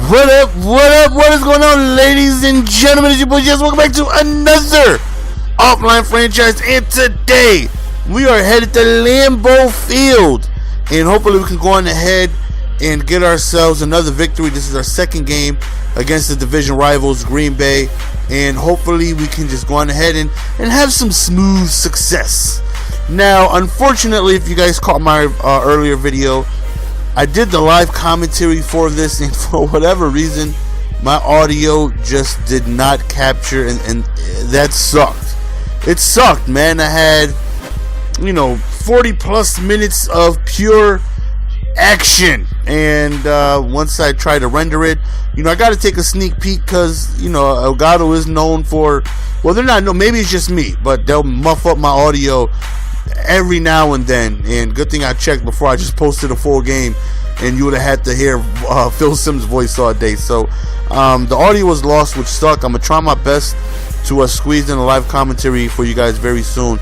What up, what up, what is going on, ladies and gentlemen? It's your boy Jess. Welcome back to another offline franchise, and today we are headed to Lambeau Field, and hopefully we can go on ahead and get ourselves another victory. This is our second game against the division rivals Green Bay, and hopefully we can just go on ahead and have some smooth success. Now, unfortunately, if you guys caught my earlier video, I did the live commentary for this, and for whatever reason, my audio just did not capture, and that sucked. It sucked, man. I had, 40 plus minutes of pure action, and once I tried to render it, I got to take a sneak peek because, Elgato is known for, well, they're not, no, maybe it's just me, but they'll muff up my audio every now and then, and good thing I checked before I just posted a full game, and you would have had to hear Phil Simms' voice all day. So the audio was lost, which sucked. I'm gonna try my best to squeeze in a live commentary for you guys very soon.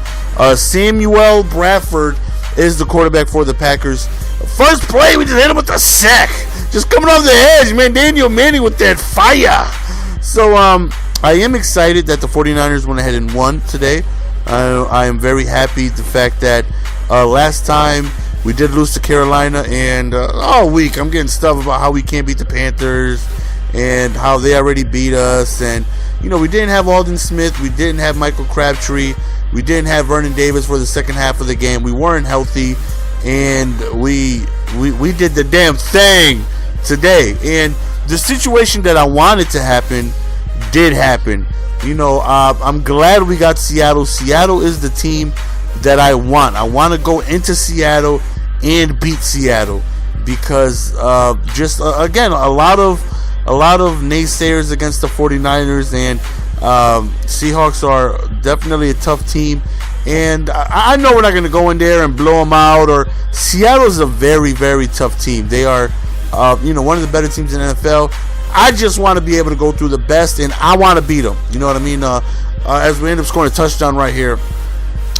Samuel Bradford is the quarterback for the Packers. First play, we just hit him with the sack, just coming off the edge, man. Daniel Manning with that fire. So I am excited that the 49ers went ahead and won today. I am very happy the fact that last time we did lose to Carolina, and all week I'm getting stuff about how we can't beat the Panthers and how they already beat us. And we didn't have Aldon Smith, we didn't have Michael Crabtree, we didn't have Vernon Davis for the second half of the game. We weren't healthy, and we did the damn thing today. And the situation that I wanted to happen did happen. I'm glad we got Seattle. Seattle is the team that I want. I want to go into Seattle and beat Seattle because again, a lot of naysayers against the 49ers, and Seahawks are definitely a tough team. And I know we're not going to go in there and blow them out. Or Seattle is a very, very tough team. They are, one of the better teams in the NFL. I just want to be able to go through the best, and I want to beat them. You know what I mean? As we end up scoring a touchdown right here,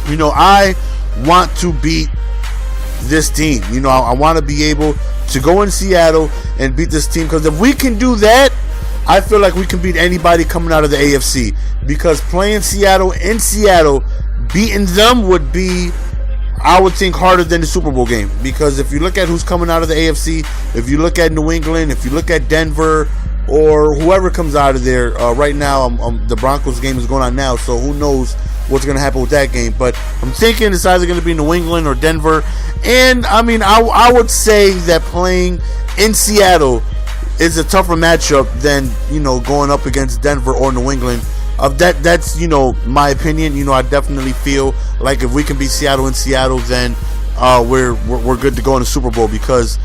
I want to beat this team. I want to be able to go in Seattle and beat this team, because if we can do that, I feel like we can beat anybody coming out of the AFC. Because playing Seattle in Seattle, beating them would be, I would think, harder than the Super Bowl game. Because if you look at who's coming out of the AFC, if you look at New England, if you look at Denver, or whoever comes out of there, right now, the Broncos game is going on now, so who knows what's going to happen with that game. But I'm thinking it's either going to be New England or Denver. And, I would say that playing in Seattle is a tougher matchup than, going up against Denver or New England. That's my opinion. I definitely feel like if we can beat Seattle in Seattle, then we're good to go in the Super Bowl, because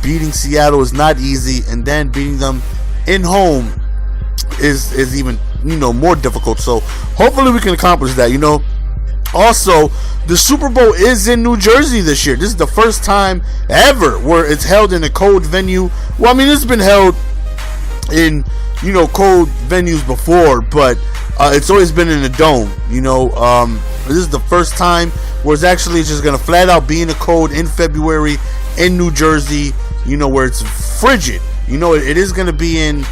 beating Seattle is not easy, and then beating them in home is even more difficult. So hopefully we can accomplish that. Also, the Super Bowl is in New Jersey this year. This is the first time ever where it's held in a cold venue. Well, it's been held in cold venues before, but it's always been in a dome. This is the first time where it's actually just gonna flat out be in the cold in February in New Jersey, where it's frigid. It is gonna be in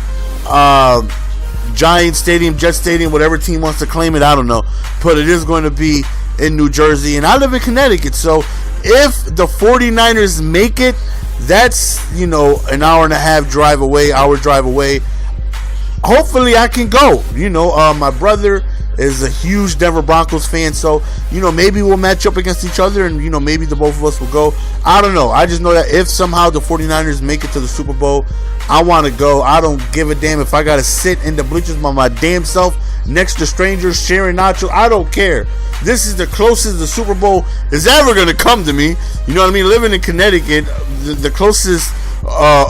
Giant Stadium, Jet Stadium, whatever team wants to claim it, I don't know, but it is going to be in New Jersey, and I live in Connecticut, so if the 49ers make it, that's an hour and a half drive away, hopefully I can go. My brother is a huge Denver Broncos fan, so maybe we'll match up against each other, and maybe the both of us will go. I don't know. I just know that if somehow the 49ers make it to the Super Bowl, I want to go. I don't give a damn if I gotta sit in the bleachers by my damn self next to strangers sharing nachos. I don't care. This is the closest the Super Bowl is ever gonna come to me. You know what I mean? Living in Connecticut, the closest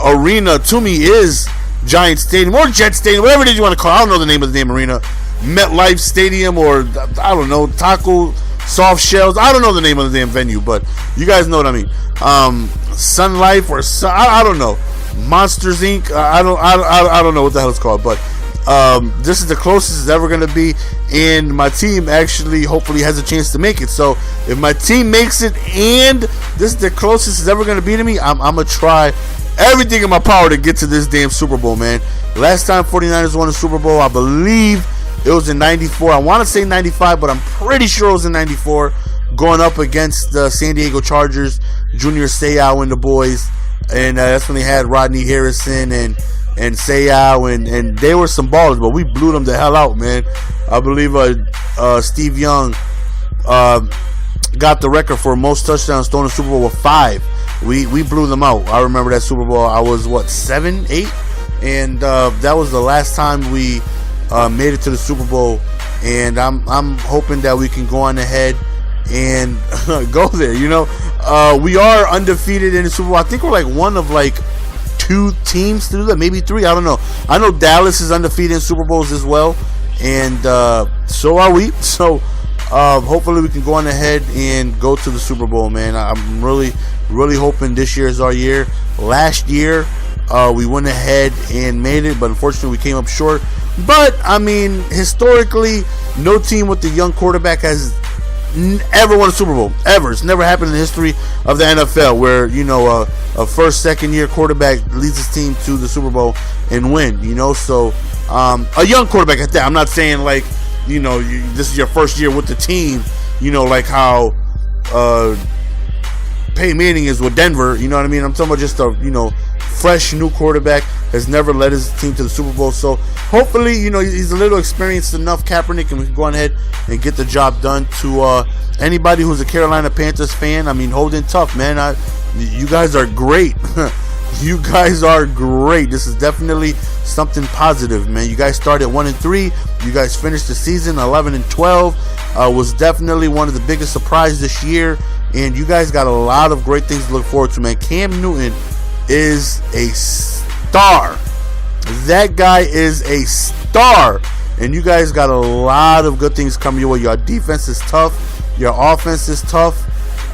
arena to me is Giant Stadium or Jet Stadium, whatever it is you want to call it. I don't know the name of the damn arena. MetLife Stadium, or I don't know, Taco Soft Shells. I don't know the name of the damn venue, but you guys know what I mean. Sun Life, or I don't know. Monsters Inc. I don't know what the hell it's called, but this is the closest it's ever going to be, and my team actually hopefully has a chance to make it. So if my team makes it and this is the closest it's ever going to be to me, I'm going to try everything in my power to get to this damn Super Bowl, man. Last time 49ers won a Super Bowl, I believe it was in 94. I want to say 95, but I'm pretty sure it was in 94. Going up against the San Diego Chargers, Junior Seau and the boys. And that's when they had Rodney Harrison and Seau, and they were some ballers, but we blew them the hell out, man. I believe Steve Young got the record for most touchdowns thrown in the Super Bowl with 5. We blew them out. I remember that Super Bowl. I was, 7, 8? And that was the last time we made it to the Super Bowl. And I'm hoping that we can go on ahead and go there. We are undefeated in the Super Bowl. I think we're like one of 2 teams to do that, maybe 3. I don't know. I know Dallas is undefeated in Super Bowls as well, and so are we. So hopefully we can go on ahead and go to the Super Bowl, man. I'm really hoping this year is our year. Last year we went ahead and made it, but unfortunately we came up short. But I mean, historically, no team with a young quarterback has ever won a Super Bowl, ever. It's never happened in the history of the NFL where a first, second year quarterback leads his team to the Super Bowl and win. So a young quarterback at that. I'm not saying this is your first year with the team, like how Peyton Manning is with Denver. You know what I mean? I'm talking about just a fresh new quarterback has never led his team to the Super Bowl. So hopefully, he's a little experienced enough, Kaepernick, and we can go on ahead and get the job done. To anybody who's a Carolina Panthers fan, I mean, hold in tough, man. You guys are great. You guys are great. This is definitely something positive, man. You guys started 1-3. You guys finished the season 11-12. Was definitely one of the biggest surprises this year, and you guys got a lot of great things to look forward to, man. Cam Newton is a star. That guy is a star, and you guys got a lot of good things coming your way. Your defense is tough. Your offense is tough.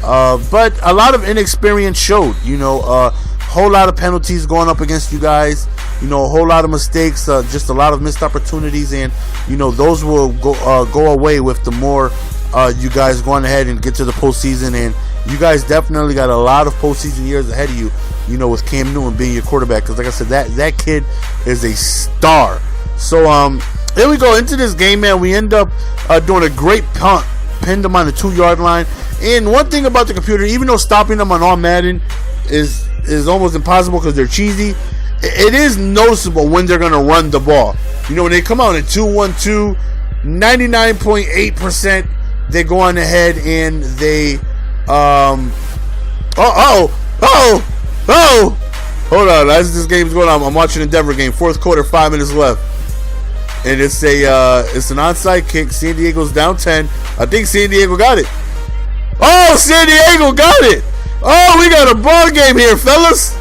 But a lot of inexperience showed. Whole lot of penalties going up against you guys. A whole lot of mistakes. Just a lot of missed opportunities, and those will go away with the more you guys going ahead and get to the postseason. And you guys definitely got a lot of postseason years ahead of you. With Cam Newton being your quarterback, because like I said, that kid is a star. So here we go into this game, man. We end up doing a great punt, pinned them on the 2-yard line. And one thing about the computer, even though stopping them on all Madden is almost impossible because they're cheesy, it is noticeable when they're going to run the ball. When they come out in 2-1-2, 99.8%, they go on ahead and they hold on, as this game's going on, I'm watching the Denver game, 4th quarter, 5 minutes left, and it's an onside kick. San Diego's down 10. I think San Diego got it. Oh, San Diego got it. Oh, we got a ball game here, fellas.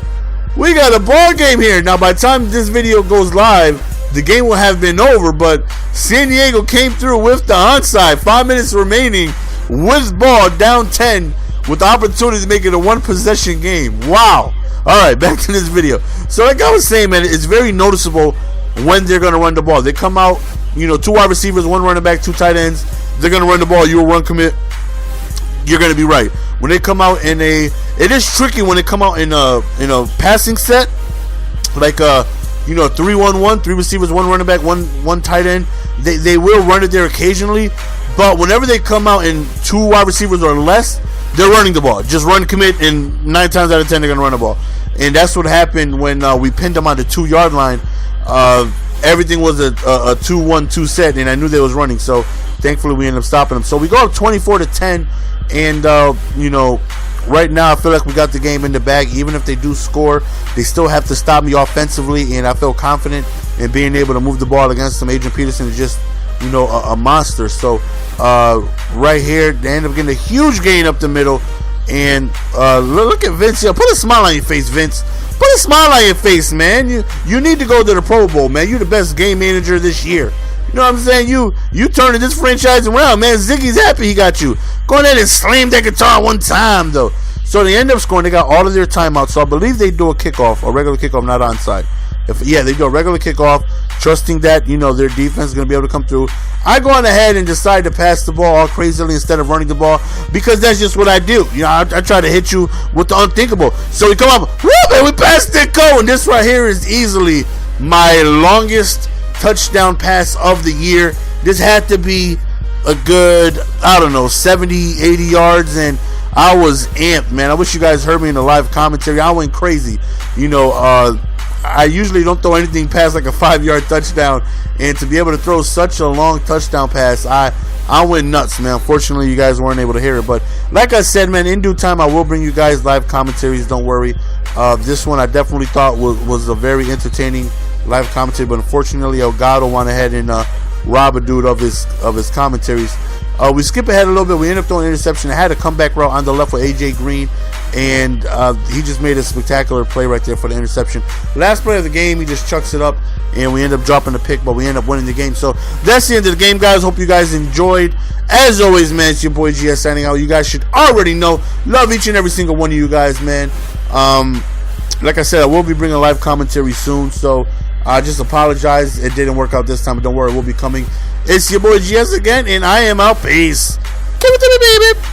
We got a ball game here. Now, by the time this video goes live, the game will have been over, but San Diego came through with the onside. 5 minutes remaining with ball, down 10, with the opportunity to make it a 1-possession game. Wow. All right, back to this video. So like I was saying, man, it's very noticeable when they're going to run the ball. They come out, 2 wide receivers, 1 running back, 2 tight ends. They're going to run the ball. You will run commit. You're going to be right. When they come out it is tricky when they come out in a passing set, like 3-1-1, 3 receivers, 1 running back, one tight end. They will run it there occasionally, but whenever they come out in 2 wide receivers or less, they're running the ball. Just run commit, and 9 times out of 10 they're gonna run the ball. And that's what happened when we pinned them on the 2-yard line. Everything was a 2-1-2 set, and I knew they was running, so thankfully we ended up stopping them. So we go up 24-10, and right now I feel like we got the game in the bag. Even if they do score, they still have to stop me offensively, and I feel confident in being able to move the ball against them. Adrian Peterson is just a monster. So right here they end up getting a huge gain up the middle, and look at Vince here. Put a smile on your face, Vince. Put a smile on your face, man. You need to go to the Pro Bowl, man. You're the best game manager this year. You know what I'm saying? You turning this franchise around, man. Ziggy's happy he got you. Go ahead and slam that guitar one time, though. So they end up scoring. They got all of their timeouts. So I believe they do a kickoff, a regular kickoff, not onside. They do a regular kickoff, trusting that, you know, their defense is going to be able to come through. I go on ahead and decide to pass the ball all crazily instead of running the ball, because that's just what I do. You know, I try to hit you with the unthinkable. So we come up, whoop, and we pass the go. And this right here is easily my longest touchdown pass of the year. This had to be a good, I don't know, 70, 80 yards, and I was amped, man. I wish you guys heard me in the live commentary. I went crazy. You know, I usually don't throw anything past like a 5-yard touchdown, and to be able to throw such a long touchdown pass, I went nuts, man. Unfortunately, you guys weren't able to hear it, but like I said, man, in due time, I will bring you guys live commentaries. Don't worry. This one I definitely thought was a very entertaining live commentary, but unfortunately, Elgato went ahead and rob a dude of his commentaries. We skip ahead a little bit. We end up throwing an interception. I had a comeback route on the left with AJ Green, and he just made a spectacular play right there for the interception. Last play of the game, he just chucks it up, and we end up dropping the pick, but we end up winning the game. So that's the end of the game, guys. Hope you guys enjoyed. As always, man, it's your boy GS signing out. You guys should already know, love each and every single one of you guys, man. Like I said, I will be bringing a live commentary soon, so I just apologize. It didn't work out this time, but don't worry, we'll be coming. It's your boy GS again, and I am out. Peace. Give it to me, baby.